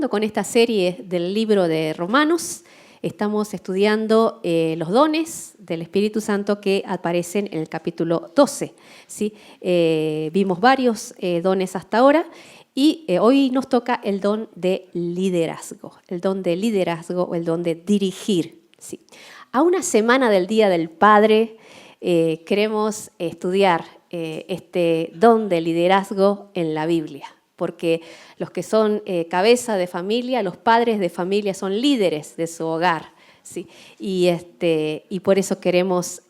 Continuando con esta serie del libro de Romanos, estamos estudiando los dones del Espíritu Santo que aparecen en el capítulo 12. ¿Sí? Vimos varios dones hasta ahora y hoy nos toca el don de liderazgo, el don de liderazgo o el don de dirigir. ¿Sí? A una semana del Día del Padre queremos estudiar este don de liderazgo en la Biblia. Porque los que son cabeza de familia, los padres de familia son líderes de su hogar, ¿sí? Y por eso queremos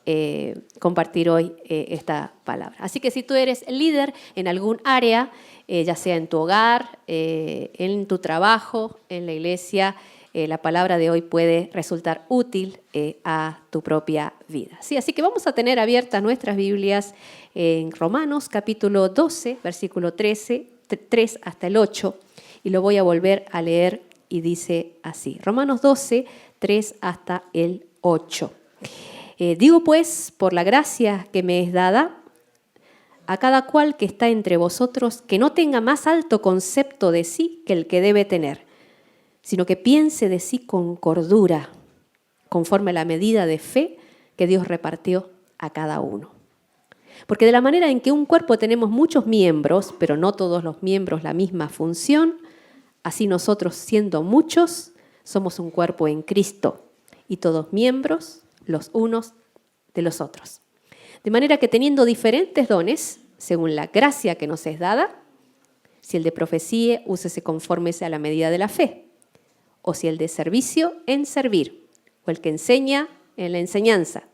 compartir hoy esta palabra. Así que si tú eres líder en algún área, ya sea en tu hogar, en tu trabajo, en la iglesia, la palabra de hoy puede resultar útil a tu propia vida. ¿Sí? Así que vamos a tener abiertas nuestras Biblias en Romanos capítulo 12, versículo 13, 3 hasta el 8, y lo voy a volver a leer y dice así. Romanos 12, 3 hasta el 8. Digo pues, por la gracia que me es dada, a cada cual que está entre vosotros, que no tenga más alto concepto de sí que el que debe tener, sino que piense de sí con cordura, conforme a la medida de fe que Dios repartió a cada uno. Porque de la manera en que un cuerpo tenemos muchos miembros, pero no todos los miembros la misma función, así nosotros, siendo muchos, somos un cuerpo en Cristo, y todos miembros los unos de los otros. De manera que teniendo diferentes dones, según la gracia que nos es dada, si el de profecía, úsese conforme a la medida de la fe, o si el de servicio, en servir, o el que enseña, en la enseñanza,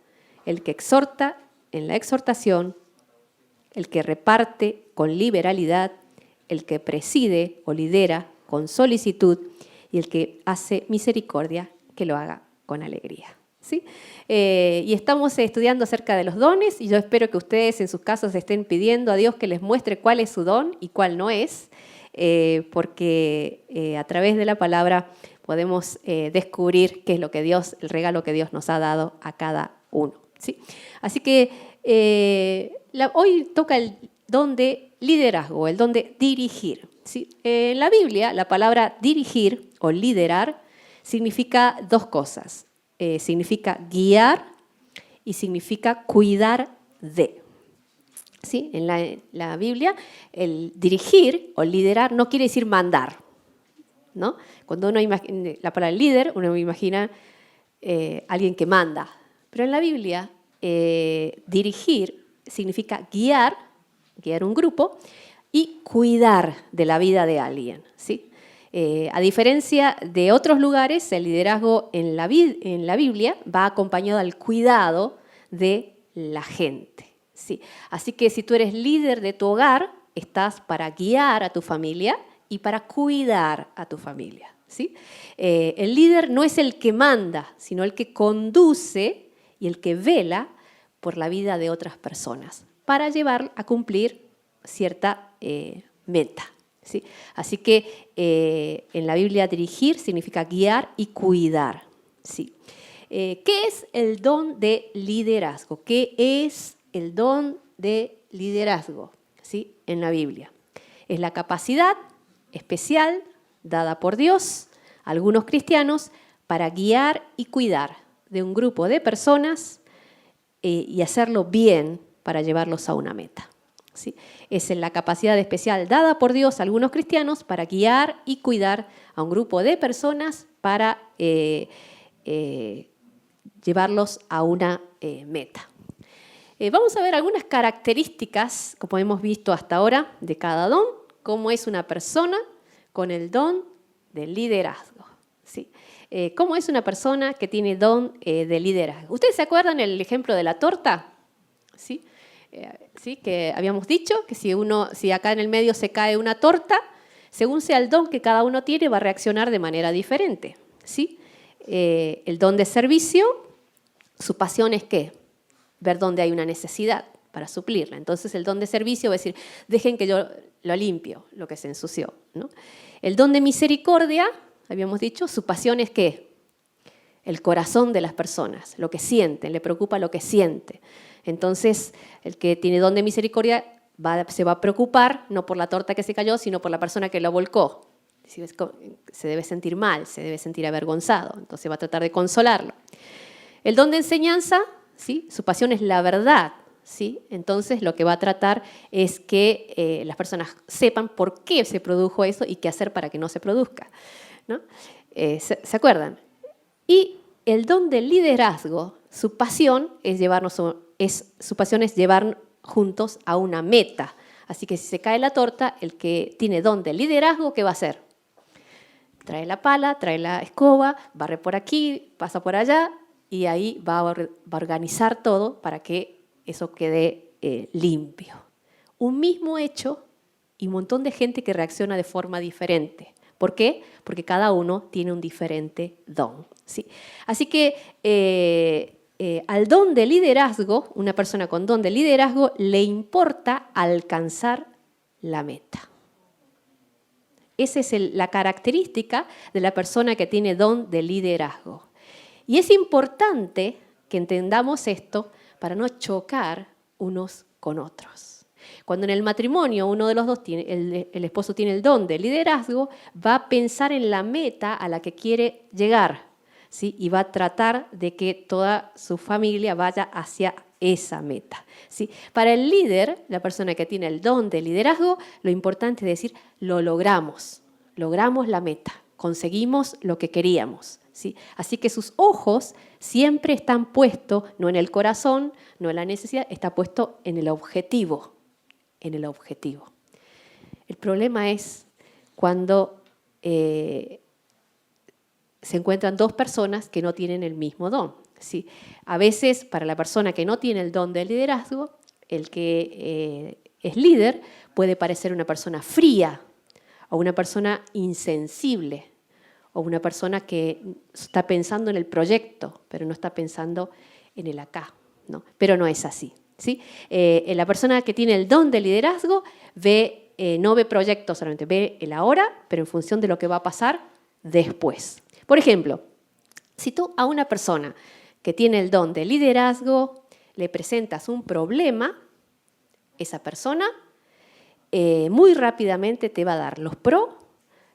el que exhorta, en la exhortación, el que reparte con liberalidad, el que preside o lidera con solicitud y el que hace misericordia, que lo haga con alegría. ¿Sí? Y estamos estudiando acerca de los dones y yo espero que ustedes en sus casas estén pidiendo a Dios que les muestre cuál es su don y cuál no es, porque a través de la palabra podemos descubrir qué es lo que Dios, el regalo que Dios nos ha dado a cada uno. ¿Sí? Así que hoy toca el don de liderazgo, el don de dirigir. ¿Sí? En la Biblia, la palabra dirigir o liderar significa dos cosas. Significa guiar y significa cuidar de. ¿Sí? En la Biblia, el dirigir o liderar no quiere decir mandar, ¿no? Cuando uno imagina la palabra líder, uno imagina alguien que manda. Pero en la Biblia, dirigir significa guiar un grupo y cuidar de la vida de alguien. ¿Sí? A diferencia de otros lugares, el liderazgo en la Biblia va acompañado al cuidado de la gente. ¿Sí? Así que si tú eres líder de tu hogar, estás para guiar a tu familia y para cuidar a tu familia. ¿Sí? El líder no es el que manda, sino el que conduce y el que vela por la vida de otras personas para llevar a cumplir cierta meta. ¿Sí? Así que en la Biblia dirigir significa guiar y cuidar. ¿Sí? ¿Qué es el don de liderazgo? ¿Qué es el don de liderazgo? ¿Sí? En la Biblia. Es la capacidad especial dada por Dios a algunos cristianos para guiar y cuidar de un grupo de personas y hacerlo bien para llevarlos a una meta. ¿Sí? Es la capacidad especial dada por Dios a algunos cristianos para guiar y cuidar a un grupo de personas para llevarlos a una meta. Vamos a ver algunas características, como hemos visto hasta ahora, de cada don, cómo es una persona con el don del liderazgo. ¿Sí? ¿Cómo es una persona que tiene don de liderazgo? ¿Ustedes se acuerdan el ejemplo de la torta? ¿Sí? ¿Sí? Que habíamos dicho que si acá en el medio se cae una torta, según sea el don que cada uno tiene, va a reaccionar de manera diferente. ¿Sí? El don de servicio, su pasión es ¿qué? Ver dónde hay una necesidad para suplirla. Entonces el don de servicio va a decir, dejen que yo lo limpio, lo que se ensució, ¿no? El don de misericordia, habíamos dicho, su pasión es ¿qué? El corazón de las personas, lo que sienten, le preocupa lo que siente. Entonces, el que tiene don de misericordia se va a preocupar no por la torta que se cayó, sino por la persona que lo volcó. Se debe sentir mal, se debe sentir avergonzado, entonces va a tratar de consolarlo. El don de enseñanza, ¿sí? Su pasión es la verdad, ¿sí? Entonces lo que va a tratar es que las personas sepan por qué se produjo eso y qué hacer para que no se produzca, ¿no? ¿Se acuerdan? Y el don del liderazgo, su pasión es llevar juntos a una meta. Así que si se cae la torta, el que tiene don del liderazgo, ¿qué va a hacer? Trae la pala, trae la escoba, barre por aquí, pasa por allá y ahí va a organizar todo para que eso quede limpio. Un mismo hecho y un montón de gente que reacciona de forma diferente. ¿Por qué? Porque cada uno tiene un diferente don, ¿sí? Así que al don de liderazgo, una persona con don de liderazgo, le importa alcanzar la meta. Esa es la característica de la persona que tiene don de liderazgo. Y es importante que entendamos esto para no chocar unos con otros. Cuando en el matrimonio uno de los dos, el esposo tiene el don de liderazgo, va a pensar en la meta a la que quiere llegar, ¿sí? Y va a tratar de que toda su familia vaya hacia esa meta, ¿sí? Para el líder, la persona que tiene el don de liderazgo, lo importante es decir, lo logramos la meta, conseguimos lo que queríamos, ¿sí? Así que sus ojos siempre están puestos, no en el corazón, no en la necesidad, está puesto en el objetivo, El problema es cuando se encuentran dos personas que no tienen el mismo don, ¿sí? A veces, para la persona que no tiene el don del liderazgo, el que es líder puede parecer una persona fría o una persona insensible o una persona que está pensando en el proyecto, pero no está pensando en el acá, ¿no? Pero no es así, ¿sí? La persona que tiene el don de liderazgo no ve proyectos solamente, ve el ahora, pero en función de lo que va a pasar después. Por ejemplo, si tú a una persona que tiene el don de liderazgo le presentas un problema, esa persona muy rápidamente te va a dar los pros,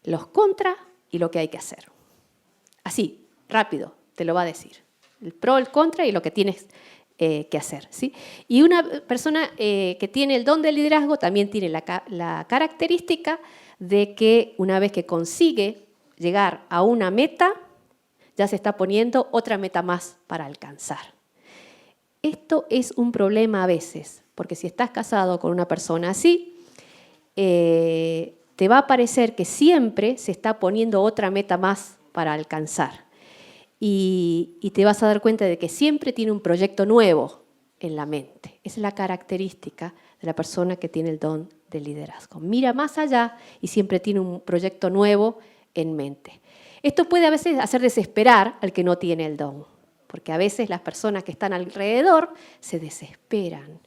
los contras y lo que hay que hacer. Así, rápido, te lo va a decir. El pro, el contra y lo que tienes que hacer, ¿sí? Y una persona que tiene el don de liderazgo también tiene la característica de que una vez que consigue llegar a una meta, ya se está poniendo otra meta más para alcanzar. Esto es un problema a veces, porque si estás casado con una persona así, te va a parecer que siempre se está poniendo otra meta más para alcanzar. Y te vas a dar cuenta de que siempre tiene un proyecto nuevo en la mente. Esa es la característica de la persona que tiene el don de liderazgo. Mira más allá y siempre tiene un proyecto nuevo en mente. Esto puede a veces hacer desesperar al que no tiene el don, porque a veces las personas que están alrededor se desesperan,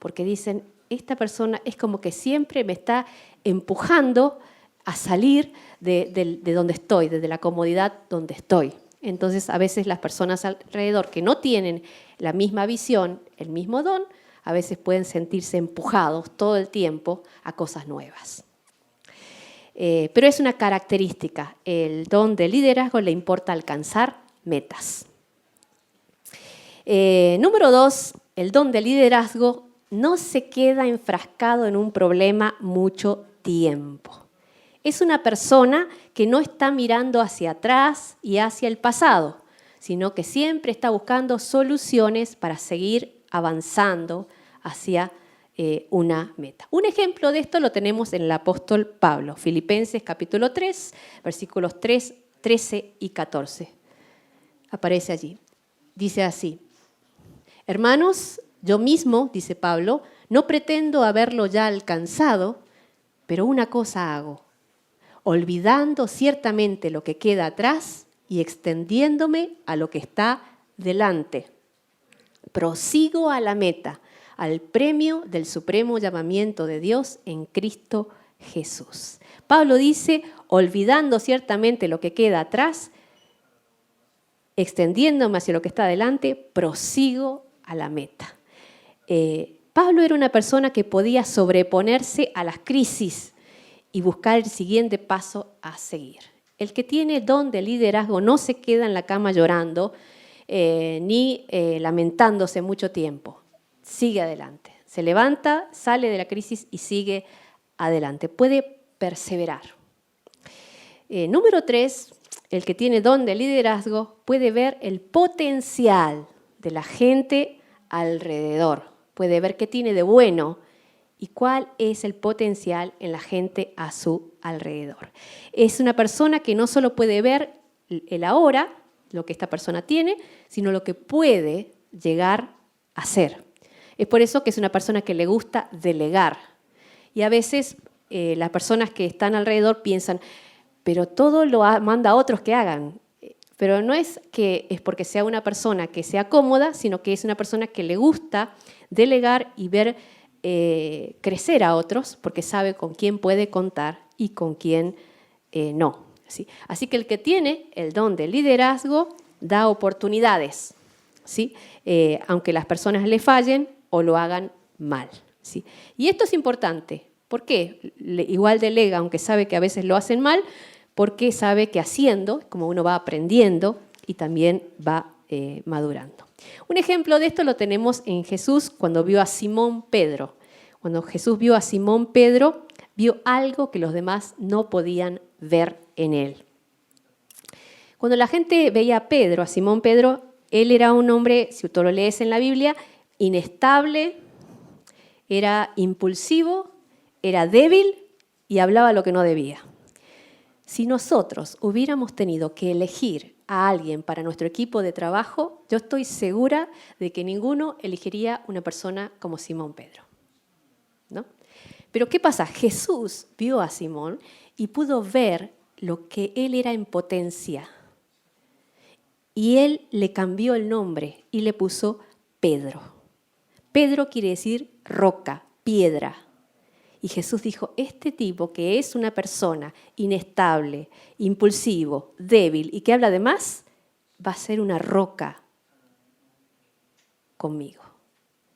porque dicen, esta persona es como que siempre me está empujando a salir de donde estoy, desde la comodidad donde estoy. Entonces, a veces las personas alrededor que no tienen la misma visión, el mismo don, a veces pueden sentirse empujados todo el tiempo a cosas nuevas. Pero es una característica. El don de liderazgo le importa alcanzar metas. Número 2, el don de liderazgo no se queda enfrascado en un problema mucho tiempo. Es una persona que no está mirando hacia atrás y hacia el pasado, sino que siempre está buscando soluciones para seguir avanzando hacia una meta. Un ejemplo de esto lo tenemos en el apóstol Pablo, Filipenses capítulo 3, versículos 3, 13 y 14. Aparece allí. Dice así, hermanos, yo mismo, dice Pablo, no pretendo haberlo ya alcanzado, pero una cosa hago, olvidando ciertamente lo que queda atrás y extendiéndome a lo que está delante. Prosigo a la meta, al premio del supremo llamamiento de Dios en Cristo Jesús. Pablo dice, olvidando ciertamente lo que queda atrás, extendiéndome hacia lo que está delante, prosigo a la meta. Pablo era una persona que podía sobreponerse a las crisis y buscar el siguiente paso a seguir. El que tiene don de liderazgo no se queda en la cama llorando ni lamentándose mucho tiempo. Sigue adelante. Se levanta, sale de la crisis y sigue adelante. Puede perseverar. Número 3, el que tiene don de liderazgo puede ver el potencial de la gente alrededor. Puede ver qué tiene de bueno y cuál es el potencial en la gente a su alrededor. Es una persona que no solo puede ver el ahora, lo que esta persona tiene, sino lo que puede llegar a ser. Es por eso que es una persona que le gusta delegar. Y a veces las personas que están alrededor piensan, pero todo lo manda a otros que hagan. Pero no es que es porque sea una persona que sea cómoda, sino que es una persona que le gusta delegar y ver crecer a otros, porque sabe con quién puede contar y con quién no. ¿Sí? Así que el que tiene el don de liderazgo da oportunidades, ¿sí? Aunque las personas le fallen o lo hagan mal. ¿Sí? Y esto es importante. ¿Por qué? Igual delega, aunque sabe que a veces lo hacen mal, porque sabe que haciendo, como uno va aprendiendo y también va madurando. Un ejemplo de esto lo tenemos en Jesús cuando vio a Simón Pedro. Cuando Jesús vio a Simón Pedro, vio algo que los demás no podían ver en él. Cuando la gente veía a Pedro, a Simón Pedro, él era un hombre, si tú lo lees en la Biblia, inestable, era impulsivo, era débil y hablaba lo que no debía. Si nosotros hubiéramos tenido que elegir a alguien para nuestro equipo de trabajo, yo estoy segura de que ninguno elegiría una persona como Simón Pedro, ¿no? Pero ¿qué pasa? Jesús vio a Simón y pudo ver lo que él era en potencia. Y él le cambió el nombre y le puso Pedro. Pedro quiere decir roca, piedra. Y Jesús dijo, este tipo que es una persona inestable, impulsivo, débil y que habla de más, va a ser una roca conmigo.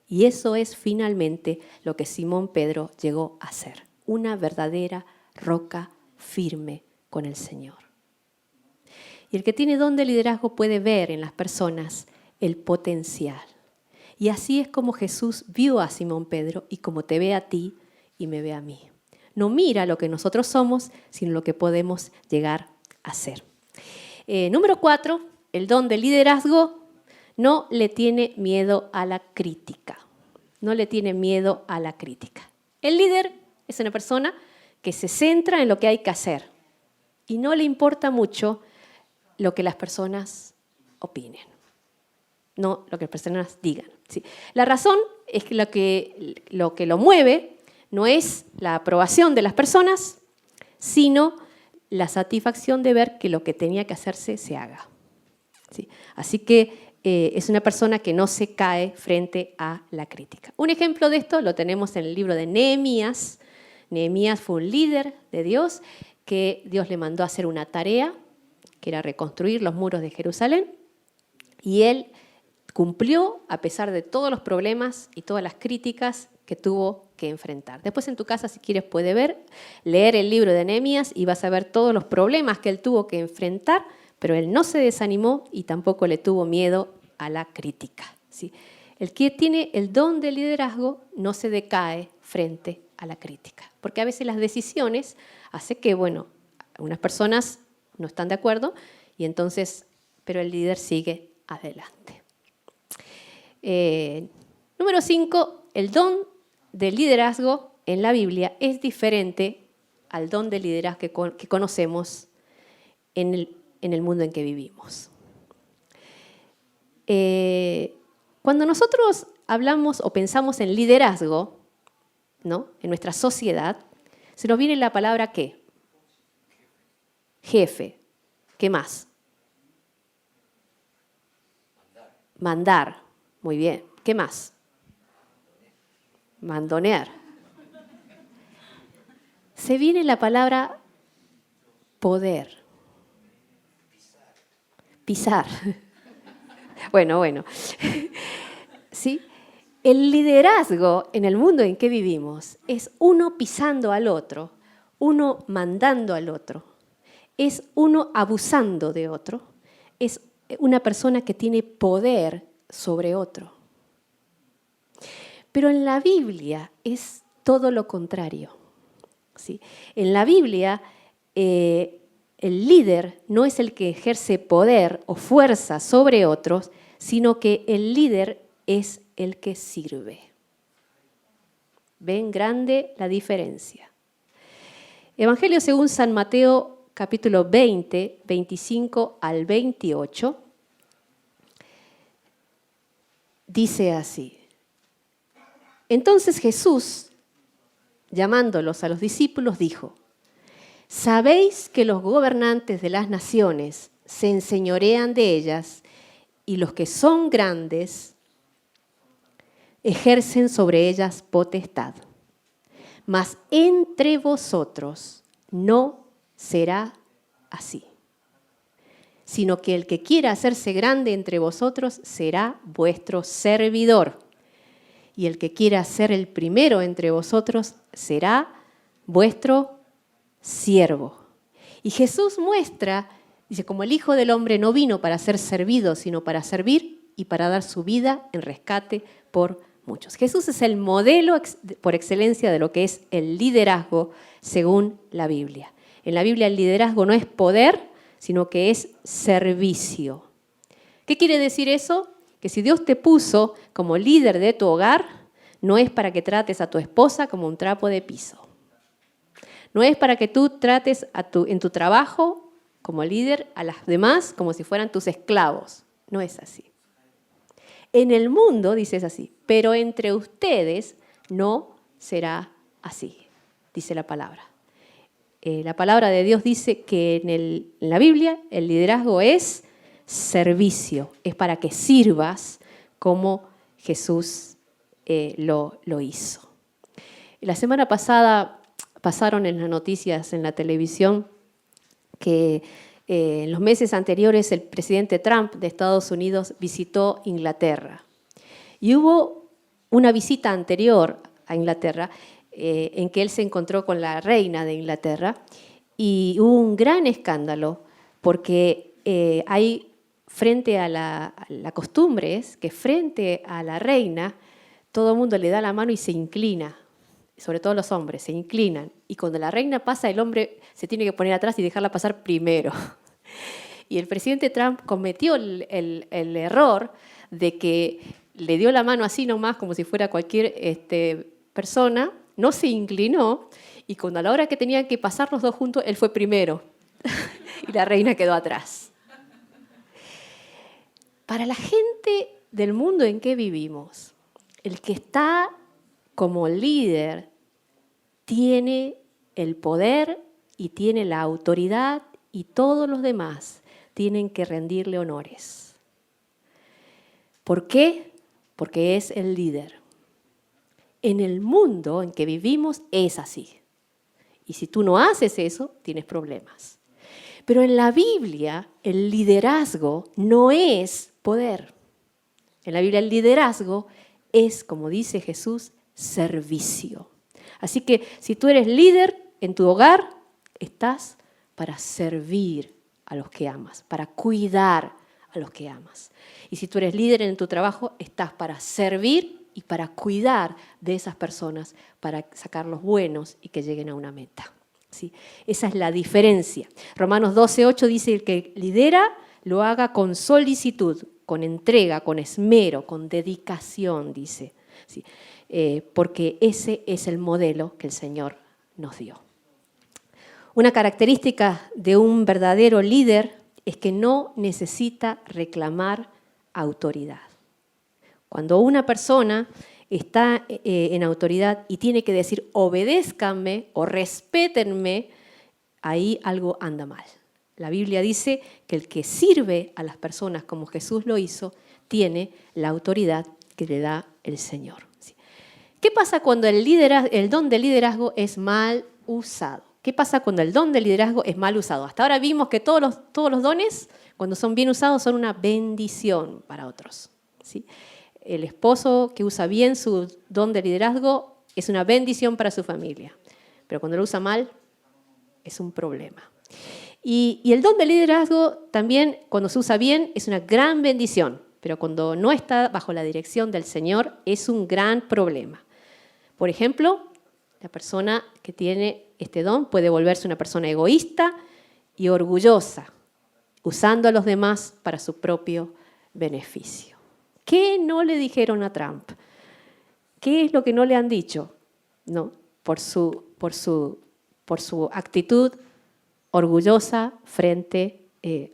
Y eso es finalmente lo que Simón Pedro llegó a ser, una verdadera roca firme con el Señor. Y el que tiene don de liderazgo puede ver en las personas el potencial. Y así es como Jesús vio a Simón Pedro y como te ve a ti y me ve a mí. No mira lo que nosotros somos, sino lo que podemos llegar a ser. Número 4, el don de liderazgo no le tiene miedo a la crítica. No le tiene miedo a la crítica. El líder es una persona que se centra en lo que hay que hacer y no le importa mucho lo que las personas opinen, no lo que las personas digan. ¿Sí? La razón es que lo que lo mueve no es la aprobación de las personas, sino la satisfacción de ver que lo que tenía que hacerse se haga. ¿Sí? Así que es una persona que no se cae frente a la crítica. Un ejemplo de esto lo tenemos en el libro de Nehemías. Nehemías fue un líder de Dios que Dios le mandó a hacer una tarea, que era reconstruir los muros de Jerusalén, y él cumplió a pesar de todos los problemas y todas las críticas que tuvo que enfrentar. Después en tu casa, si quieres, puedes leer el libro de Nehemías y vas a ver todos los problemas que él tuvo que enfrentar, pero él no se desanimó y tampoco le tuvo miedo a la crítica. ¿Sí? El que tiene el don de liderazgo no se decae frente a la crítica, porque a veces las decisiones hacen que, algunas personas no están de acuerdo y entonces, pero el líder sigue adelante. Número 5, el don de liderazgo en la Biblia es diferente al don de liderazgo que conocemos en el mundo en que vivimos. Cuando nosotros hablamos o pensamos en liderazgo, ¿no? En nuestra sociedad, se nos viene la palabra ¿qué? Jefe. ¿Qué más? Mandar. Muy bien. ¿Qué más? Mandonear. Se viene la palabra poder. Pisar. Bueno. ¿Sí? El liderazgo en el mundo en que vivimos es uno pisando al otro, uno mandando al otro, es uno abusando de otro, es una persona que tiene poder sobre otro. Pero en la Biblia es todo lo contrario, ¿sí? En la Biblia el líder no es el que ejerce poder o fuerza sobre otros, sino que el líder es el que sirve. ¿Ven grande la diferencia? Evangelio según San Mateo, capítulo 20, 25 al 28, dice así. Entonces Jesús, llamándolos a los discípulos, dijo: ¿sabéis que los gobernantes de las naciones se enseñorean de ellas y los que son grandes ejercen sobre ellas potestad? Mas entre vosotros no será así, sino que el que quiera hacerse grande entre vosotros será vuestro servidor, y el que quiera ser el primero entre vosotros será vuestro siervo. Y Jesús muestra, dice, como el Hijo del Hombre no vino para ser servido, sino para servir y para dar su vida en rescate por muchos. Jesús es el modelo por excelencia de lo que es el liderazgo según la Biblia. En la Biblia el liderazgo no es poder, sino que es servicio. ¿Qué quiere decir eso? Que si Dios te puso como líder de tu hogar, no es para que trates a tu esposa como un trapo de piso. No es para que tú trates en tu trabajo como líder a las demás como si fueran tus esclavos. No es así. En el mundo, dices así, pero entre ustedes no será así, dice la palabra. La palabra de Dios dice que en la Biblia el liderazgo es servicio, es para que sirvas como Jesús lo hizo. La semana pasada pasaron en las noticias en la televisión que en los meses anteriores el presidente Trump de Estados Unidos visitó Inglaterra. Y hubo una visita anterior a Inglaterra en que él se encontró con la reina de Inglaterra y hubo un gran escándalo porque hay frente a la costumbre es que frente a la reina todo el mundo le da la mano y se inclina. Sobre todo los hombres, se inclinan. Y cuando la reina pasa, el hombre se tiene que poner atrás y dejarla pasar primero. Y el presidente Trump cometió el error de que le dio la mano así nomás, como si fuera cualquier persona, no se inclinó, y cuando a la hora que tenían que pasar los dos juntos, él fue primero. Y la reina quedó atrás. Para la gente del mundo en que vivimos, el que está como líder tiene el poder y tiene la autoridad y todos los demás tienen que rendirle honores. ¿Por qué? Porque es el líder. En el mundo en que vivimos es así. Y si tú no haces eso, tienes problemas. Pero en la Biblia el liderazgo no es poder. En la Biblia el liderazgo es, como dice Jesús, servicio. Así que si tú eres líder en tu hogar, estás para servir a los que amas, para cuidar a los que amas. Y si tú eres líder en tu trabajo, estás para servir y para cuidar de esas personas, para sacarlos buenos y que lleguen a una meta. ¿Sí? Esa es la diferencia. Romanos 12:8 dice: el que lidera lo haga con solicitud, con entrega, con esmero, con dedicación, dice. ¿Sí? Porque ese es el modelo que el Señor nos dio. Una característica de un verdadero líder es que no necesita reclamar autoridad. Cuando una persona está en autoridad y tiene que decir obedézcanme o respétenme, ahí algo anda mal. La Biblia dice que el que sirve a las personas como Jesús lo hizo, tiene la autoridad que le da el Señor. ¿Qué pasa cuando el don de liderazgo es mal usado? ¿Qué pasa cuando el don de liderazgo es mal usado? Hasta ahora vimos que todos los dones, cuando son bien usados, son una bendición para otros. ¿Sí? El esposo que usa bien su don de liderazgo es una bendición para su familia. Pero cuando lo usa mal, es un problema. Y el don de liderazgo también, cuando se usa bien, es una gran bendición, pero cuando no está bajo la dirección del Señor, es un gran problema. Por ejemplo, la persona que tiene este don puede volverse una persona egoísta y orgullosa, usando a los demás para su propio beneficio. ¿Qué no le dijeron a Trump? ¿Qué es lo que no le han dicho? No, por su actitud orgullosa frente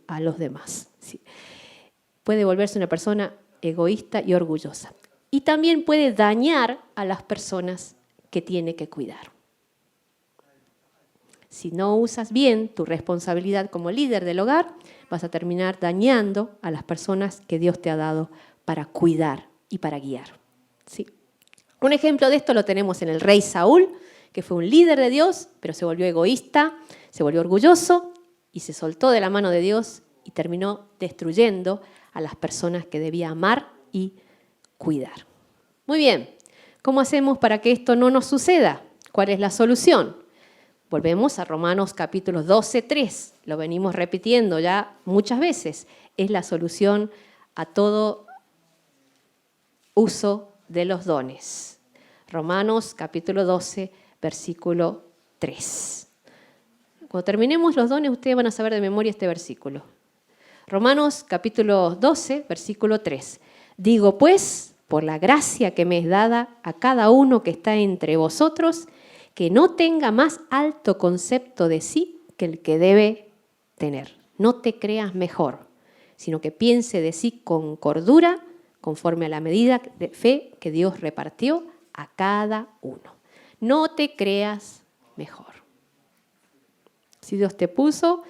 a los demás. Sí. Puede volverse una persona egoísta y orgullosa. Y también puede dañar a las personas que tiene que cuidar. Si no usas bien tu responsabilidad como líder del hogar, vas a terminar dañando a las personas que Dios te ha dado para cuidar y para guiar. ¿Sí? Un ejemplo de esto lo tenemos en el rey Saúl, que fue un líder de Dios, pero se volvió egoísta, se volvió orgulloso y se soltó de la mano de Dios y terminó destruyendo a las personas que debía amar y cuidar. Muy bien, ¿cómo hacemos para que esto no nos suceda? ¿Cuál es la solución? Volvemos a Romanos capítulo 12, 3. Lo venimos repitiendo ya muchas veces. Es la solución a todo uso de los dones. Romanos capítulo 12, versículo 3. Cuando terminemos los dones, ustedes van a saber de memoria este versículo. Romanos capítulo 12, versículo 3. Digo pues, por la gracia que me es dada a cada uno que está entre vosotros, que no tenga más alto concepto de sí que el que debe tener. No te creas mejor, sino que piense de sí con cordura, conforme a la medida de fe que Dios repartió a cada uno. No te creas mejor. Si Dios te puso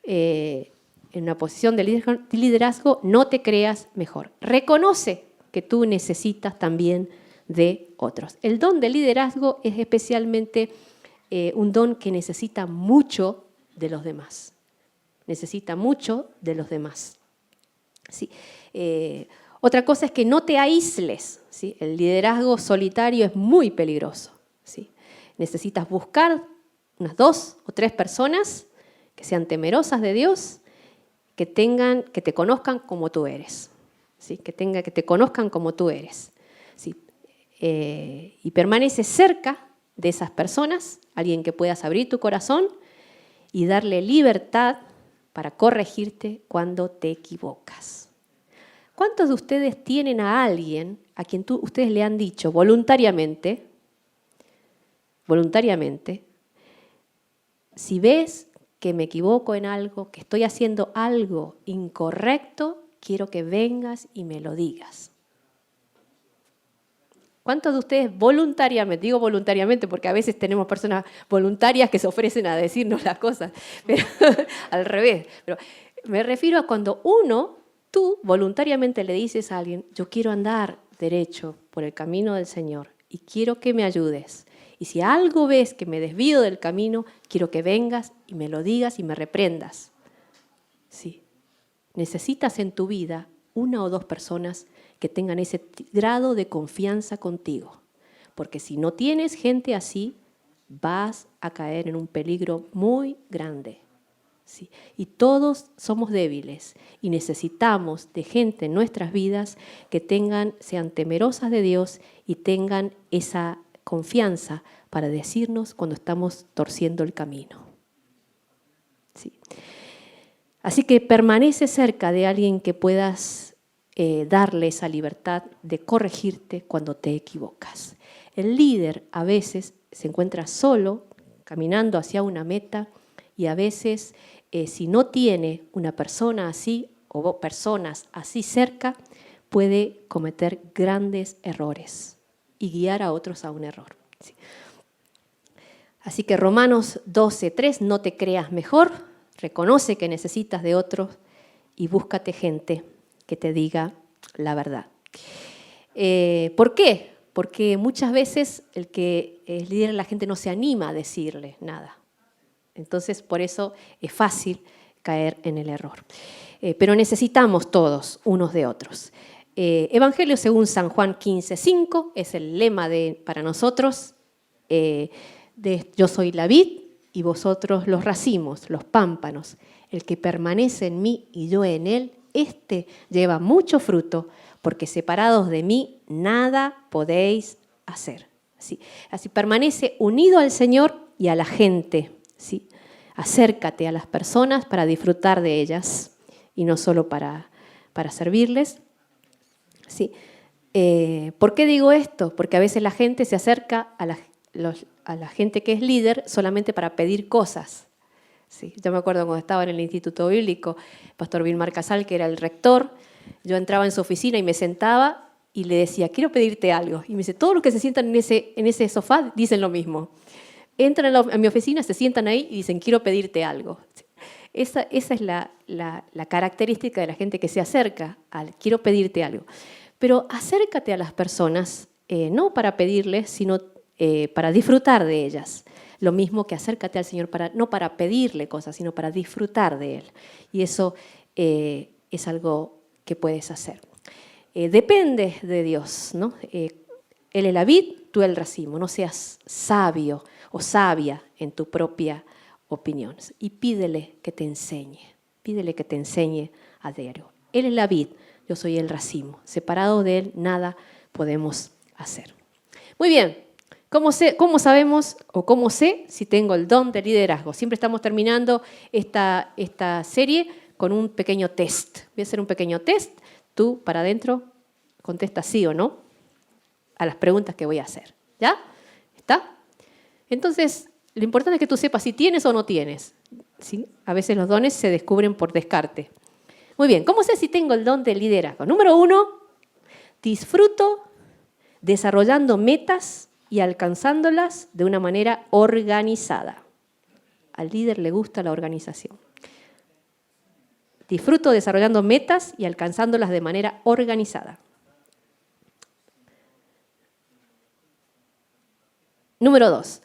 en una posición de liderazgo, no te creas mejor. Reconoce que tú necesitas también de otros. El don de liderazgo es especialmente un don que necesita mucho de los demás. Necesita mucho de los demás. Sí. Otra cosa es que no te aísles. ¿Sí? El liderazgo solitario es muy peligroso. ¿Sí? Necesitas buscar unas 2 o 3 personas que sean temerosas de Dios, que te conozcan como tú eres. ¿Sí? Que te conozcan como tú eres. ¿Sí? Y permanece cerca de esas personas, alguien que puedas abrir tu corazón y darle libertad para corregirte cuando te equivocas. ¿Cuántos de ustedes tienen a alguien a quien ustedes le han dicho voluntariamente, si ves que me equivoco en algo, que estoy haciendo algo incorrecto, quiero que vengas y me lo digas? ¿Cuántos de ustedes voluntariamente, digo voluntariamente porque a veces tenemos personas voluntarias que se ofrecen a decirnos las cosas, pero al revés, pero me refiero a cuando tú voluntariamente le dices a alguien, yo quiero andar derecho por el camino del Señor y quiero que me ayudes. Y si algo ves que me desvío del camino, quiero que vengas y me lo digas y me reprendas. Sí. Necesitas en tu vida 1 o 2 personas que tengan ese grado de confianza contigo. Porque si no tienes gente así, vas a caer en un peligro muy grande. ¿Sí? Y todos somos débiles y necesitamos de gente en nuestras vidas que sean temerosas de Dios y tengan esa confianza para decirnos cuando estamos torciendo el camino. ¿Sí? Así que permanece cerca de alguien que puedas darle esa libertad de corregirte cuando te equivocas. El líder a veces se encuentra solo, caminando hacia una meta, y a veces si no tiene una persona así o personas así cerca, puede cometer grandes errores y guiar a otros a un error. ¿Sí? Así que Romanos 12:3, no te creas mejor, reconoce que necesitas de otros y búscate gente que te diga la verdad. ¿Por qué? Porque muchas veces el que es líder, la gente no se anima a decirle nada. Entonces, por eso es fácil caer en el error. Pero necesitamos todos unos de otros. Evangelio según San Juan 15:5 es el lema para nosotros. Yo soy la vid, y vosotros los racimos, los pámpanos. El que permanece en mí y yo en él, éste lleva mucho fruto, porque separados de mí nada podéis hacer. Así permanece unido al Señor y a la gente. ¿Sí? Acércate a las personas para disfrutar de ellas y no solo para servirles. ¿Sí? ¿Por qué digo esto? Porque a veces la gente se acerca a la gente que es líder solamente para pedir cosas. Sí, yo me acuerdo cuando estaba en el Instituto Bíblico, el pastor Vilmar Casal, que era el rector, yo entraba en su oficina y me sentaba y le decía, quiero pedirte algo. Y me dice, todos los que se sientan en ese sofá dicen lo mismo. Entran a mi oficina, se sientan ahí y dicen, quiero pedirte algo. Esa es la característica de la gente que se acerca al quiero pedirte algo. Pero acércate a las personas, no para pedirles, sino para disfrutar de ellas. Lo mismo que acércate al Señor, no para pedirle cosas, sino para disfrutar de Él. Y eso es algo que puedes hacer. Depende de Dios, ¿no? Él es la vid, tú el racimo. No seas sabio o sabia en tu propia opinión. Y pídele que te enseñe a diario. Él es la vid, yo soy el racimo. Separado de Él, nada podemos hacer. Muy bien. ¿Cómo sabemos o cómo sé si tengo el don de liderazgo? Siempre estamos terminando esta serie con un pequeño test. Voy a hacer un pequeño test. Tú, para adentro, contestas sí o no a las preguntas que voy a hacer. ¿Ya? ¿Está? Entonces, lo importante es que tú sepas si tienes o no tienes. ¿Sí? A veces los dones se descubren por descarte. Muy bien, ¿cómo sé si tengo el don de liderazgo? Número 1, disfruto desarrollando metas y alcanzándolas de una manera organizada. Al líder le gusta la organización. Disfruto desarrollando metas y alcanzándolas de manera organizada. Número 2.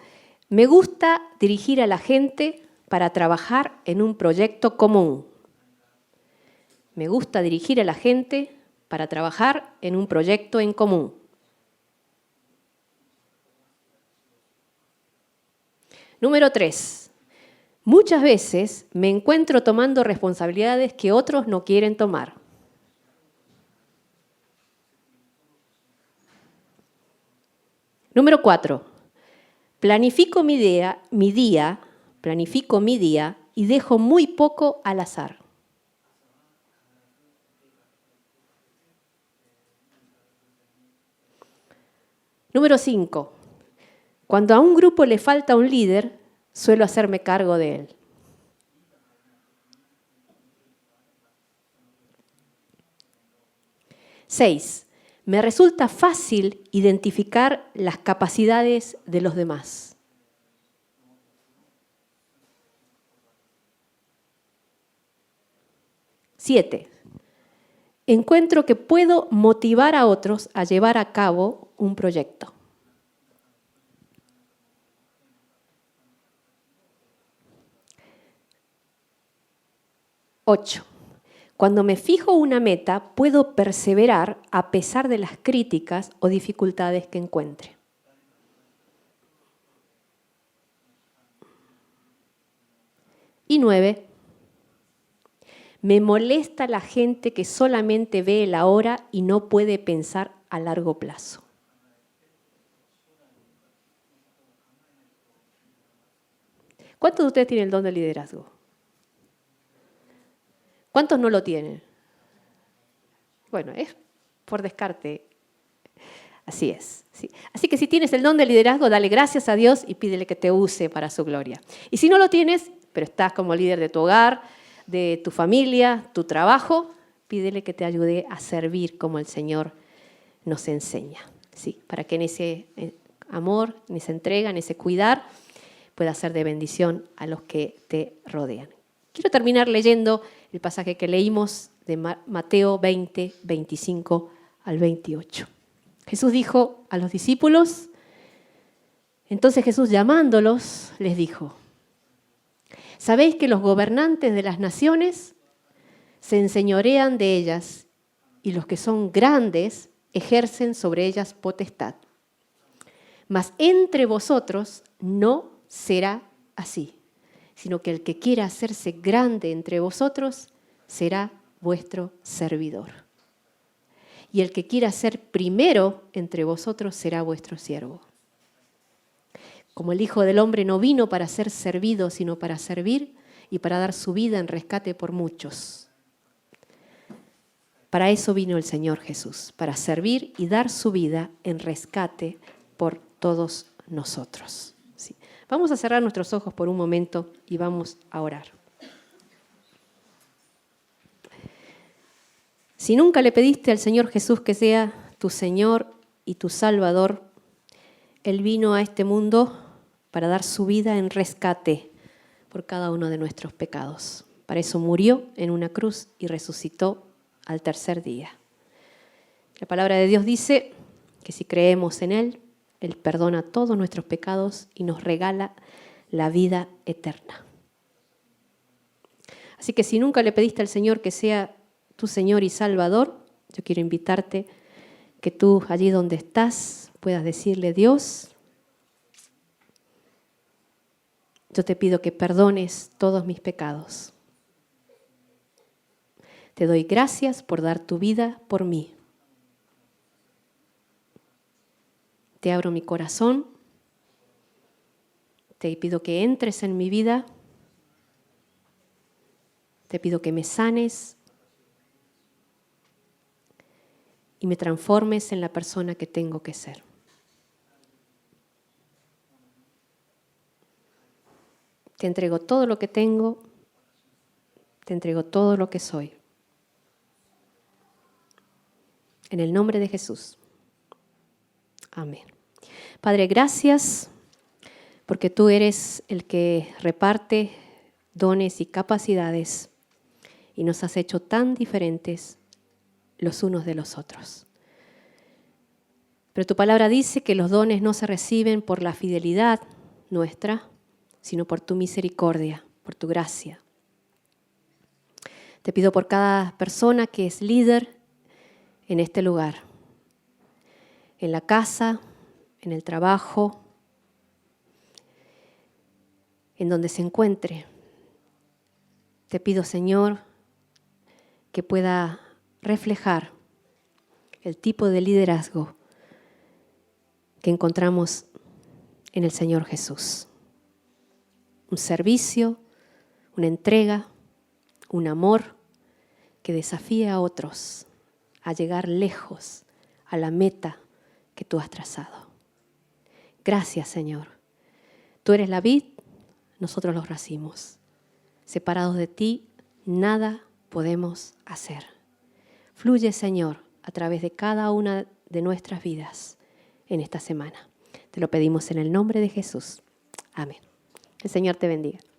Me gusta dirigir a la gente para trabajar en un proyecto común. Me gusta dirigir a la gente para trabajar en un proyecto en común. Número 3. Muchas veces me encuentro tomando responsabilidades que otros no quieren tomar. Número 4. Planifico mi día y dejo muy poco al azar. Número 5. Cuando a un grupo le falta un líder, suelo hacerme cargo de él. Seis, me resulta fácil identificar las capacidades de los demás. Siete, encuentro que puedo motivar a otros a llevar a cabo un proyecto. 8. Cuando me fijo una meta, puedo perseverar a pesar de las críticas o dificultades que encuentre. 9. Me molesta la gente que solamente ve el ahora y no puede pensar a largo plazo. ¿Cuántos de ustedes tienen el don del liderazgo? ¿Cuántos no lo tienen? Bueno, es por descarte. Así es. ¿Sí? Así que si tienes el don del liderazgo, dale gracias a Dios y pídele que te use para su gloria. Y si no lo tienes, pero estás como líder de tu hogar, de tu familia, tu trabajo, pídele que te ayude a servir como el Señor nos enseña. ¿Sí? Para que en ese amor, en esa entrega, en ese cuidar, pueda ser de bendición a los que te rodean. Quiero terminar leyendo el pasaje que leímos de Mateo 20, 25 al 28. Jesús dijo a los discípulos, entonces Jesús llamándolos les dijo, ¿sabéis que los gobernantes de las naciones se enseñorean de ellas y los que son grandes ejercen sobre ellas potestad? Mas entre vosotros no será así, sino que el que quiera hacerse grande entre vosotros será vuestro servidor. Y el que quiera ser primero entre vosotros será vuestro siervo. Como el Hijo del Hombre no vino para ser servido, sino para servir y para dar su vida en rescate por muchos. Para eso vino el Señor Jesús, para servir y dar su vida en rescate por todos nosotros. Sí. Vamos a cerrar nuestros ojos por un momento y vamos a orar. Si nunca le pediste al Señor Jesús que sea tu Señor y tu Salvador, Él vino a este mundo para dar su vida en rescate por cada uno de nuestros pecados. Para eso murió en una cruz y resucitó al tercer día. La palabra de Dios dice que si creemos en Él, Él perdona todos nuestros pecados y nos regala la vida eterna. Así que si nunca le pediste al Señor que sea tu Señor y Salvador, yo quiero invitarte que tú allí donde estás puedas decirle: Dios, yo te pido que perdones todos mis pecados. Te doy gracias por dar tu vida por mí. Te abro mi corazón. Te pido que entres en mi vida. Te pido que me sanes y me transformes en la persona que tengo que ser. Te entrego todo lo que tengo. Te entrego todo lo que soy. En el nombre de Jesús. Amén. Padre, gracias porque tú eres el que reparte dones y capacidades y nos has hecho tan diferentes los unos de los otros. Pero tu palabra dice que los dones no se reciben por la fidelidad nuestra, sino por tu misericordia, por tu gracia. Te pido por cada persona que es líder en este lugar, en la casa, en el trabajo, en donde se encuentre. Te pido, Señor, que pueda reflejar el tipo de liderazgo que encontramos en el Señor Jesús. Un servicio, una entrega, un amor que desafíe a otros a llegar lejos a la meta que tú has trazado. Gracias, Señor. Tú eres la vid, nosotros los racimos. Separados de ti, nada podemos hacer. Fluye, Señor, a través de cada una de nuestras vidas en esta semana. Te lo pedimos en el nombre de Jesús. Amén. El Señor te bendiga.